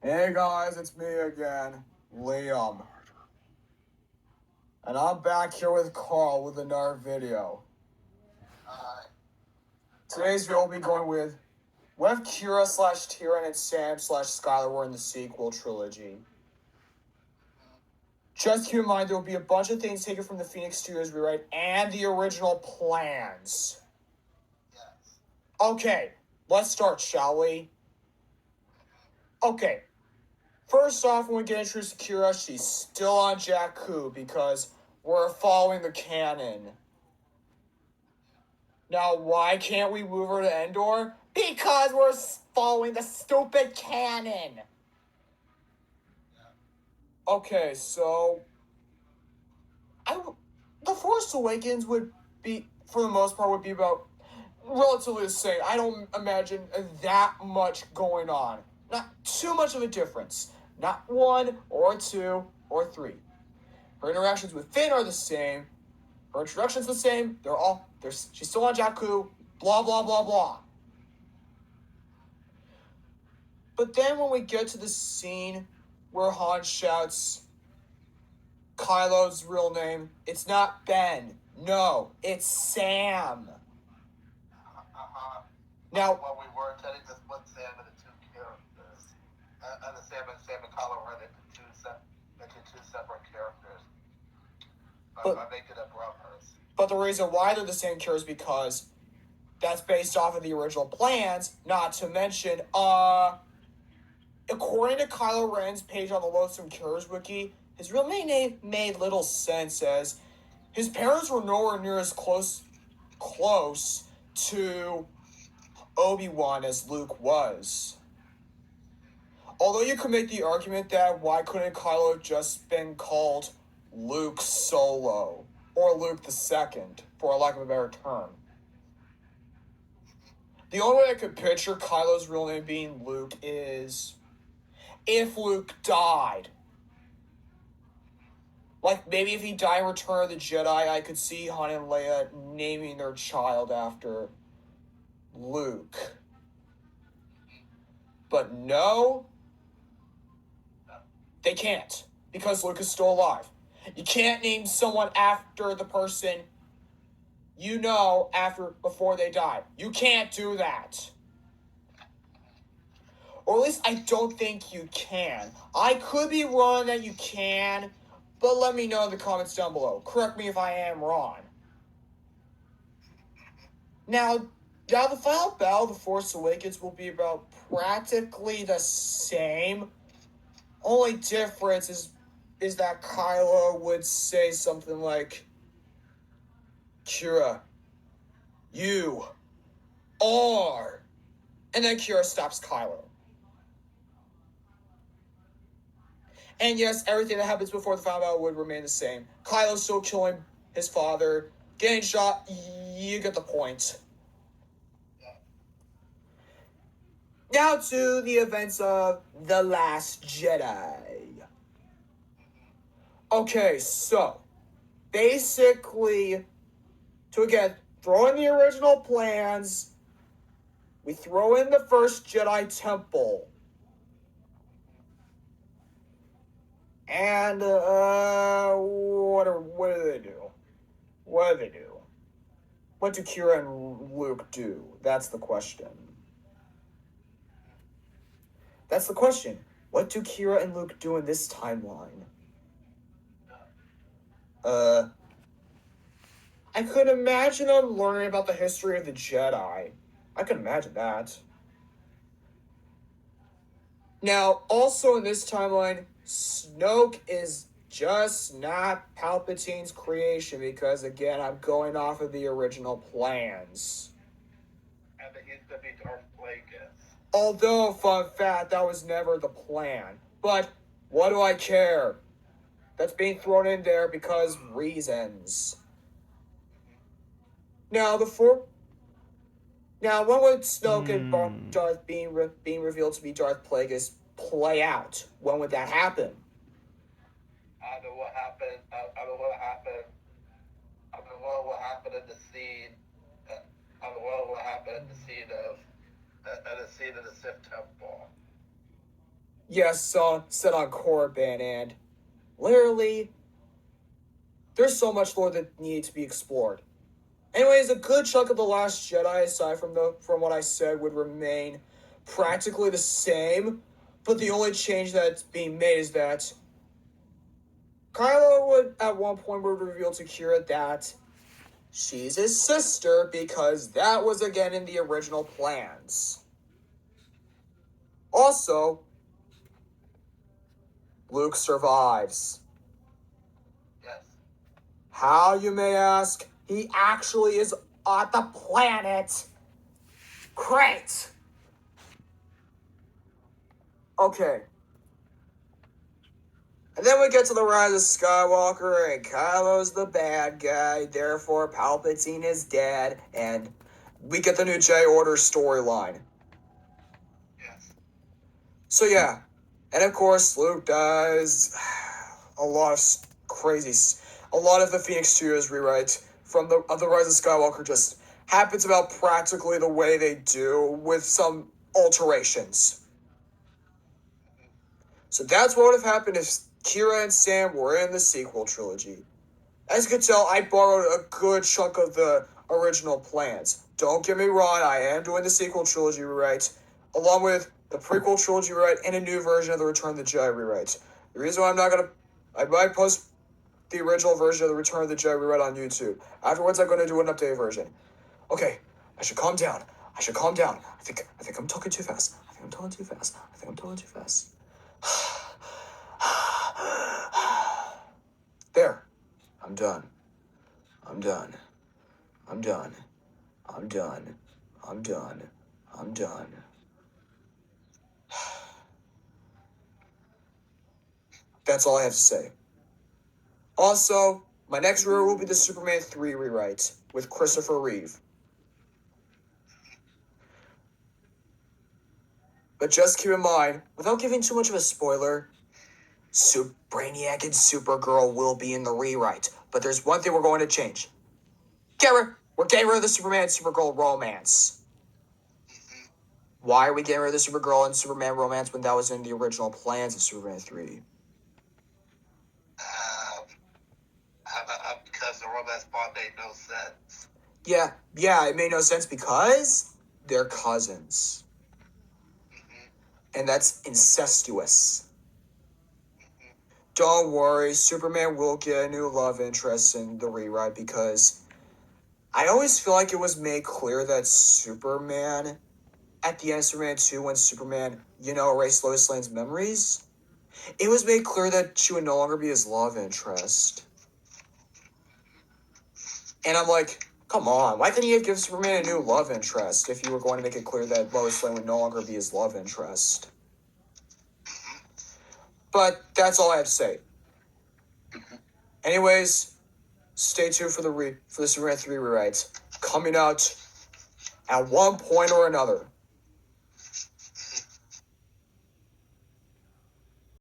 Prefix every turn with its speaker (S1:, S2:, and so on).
S1: Hey guys, it's me again, Liam. And I'm back here with Carl with another video. Today's video will be going with what if Kira slash Taryn and Sam slash Skyler were in the sequel trilogy? Just keep in mind there will be a bunch of things taken from the Phoenix Studios rewrite and the original plans.
S2: Yes.
S1: Okay, let's start, shall we? Okay. First off, when we get introduced to Kira, she's still on Jakku because we're following the canon. Now, why can't we move her to Endor? Because we're following the stupid canon! Okay, so... The Force Awakens would be, for the most part, would be about relatively the same. I don't imagine that much going on. Not too much of a difference. Not one, or two, or three. Her interactions with Finn are the same. Her introduction's the same. She's still on Jakku. Blah, blah, blah, blah. But then when we get to the scene where Han shouts Kylo's real name, it's not Ben. No, it's Sam. Now,
S2: well, we were intending to split Sam into two characters, and the Sam and Kylo run into two separate characters. By making them brothers.
S1: But the reason why they're the same characters is because that's based off of the original plans. Not to mention, according to Kylo Ren's page on the Loathsome Cures wiki, his real name made little sense as his parents were nowhere near as close to Obi-Wan as Luke was. Although you could make the argument that why couldn't Kylo have just been called Luke Solo or Luke II, for a lack of a better term. The only way I could picture Kylo's real name being Luke is if Luke died. Like, maybe if he died in Return of the Jedi, I could see Han and Leia naming their child after Luke. But no, they can't, because Luke is still alive. You can't name someone after the person you know before they die. You can't do that. Or at least I don't think you can. I could be wrong that you can, but let me know in the comments down below. Correct me if I am wrong. Now the final battle of The Force Awakens will be about practically the same. Only difference is that Kylo would say something like, Kira, you are. And then Kira stops Kylo. And yes, everything that happens before the final battle would remain the same. Kylo's still killing his father, getting shot, you get the point. Now to the events of The Last Jedi. Okay, so, basically, to again, throw in the original plans, we throw in the first Jedi Temple. And, what do they do? What do they do? What do Kira and Luke do? That's the question. That's the question. What do Kira and Luke do in this timeline? I could imagine them learning about the history of the Jedi. I could imagine that. Now, also in this timeline, Snoke is just not Palpatine's creation because, again, I'm going off of the original plans.
S2: And that he's going to be Darth Plagueis.
S1: Although, fun fact, that was never the plan. But what do I care? That's being thrown in there because reasons. Now, when would Snoke and Darth being revealed to be Darth Plagueis play out? When would that happen?
S2: I don't know what happened. I don't know what happened in the scene. I don't know what happened in the scene of the Sith Temple.
S1: yes, set on Korriban, and literally, there's so much lore that needed to be explored. Anyways, a good chunk of The Last Jedi, aside from what I said, would remain practically the same, but the only change that's being made is that Kylo would, at one point, would reveal to Kira that she's his sister, because that was again in the original plans. Also, Luke survives.
S2: Yes.
S1: How, you may ask? He actually is on the planet. Great. Okay. And then we get to the Rise of Skywalker, and Kylo's the bad guy, therefore Palpatine is dead, and we get the new Jedi Order storyline.
S2: Yes.
S1: So yeah, and of course Luke dies. A lot of the Phoenix Studios rewrite of the Rise of Skywalker just happens about practically the way they do, with some alterations. So that's what would have happened if Kira and Sam were in the sequel trilogy. As you can tell, I borrowed a good chunk of the original plans. Don't get me wrong, I am doing the sequel trilogy rewrite, along with the prequel trilogy rewrite and a new version of the Return of the Jedi rewrite. The reason why I might post the original version of the Return of the Jedi rewrite on YouTube. Afterwards, I'm going to do an updated version. Okay, I should calm down. I think I'm talking too fast. I think I'm talking too fast. There. I'm done. That's all I have to say. Also, my next rewrite will be the Superman 3 rewrite with Christopher Reeve. But just keep in mind, without giving too much of a spoiler, Brainiac and Supergirl will be in the rewrite. But there's one thing we're going to change. We're getting rid of the Superman and Supergirl romance. Why are we getting rid of the Supergirl and Superman romance when that was in the original plans of Superman 3?
S2: Because the romance part made no sense.
S1: Yeah, it made no sense because they're cousins. And that's incestuous. Don't worry, Superman will get a new love interest in the rewrite, because I always feel like it was made clear that Superman, at the end of Superman 2, when Superman, erased Lois Lane's memories, it was made clear that she would no longer be his love interest. And I'm like, come on, why couldn't you give Superman a new love interest if you were going to make it clear that Lois Lane would no longer be his love interest? But that's all I have to say. Anyways, stay tuned for the Superman 3 rewrites coming out at one point or another.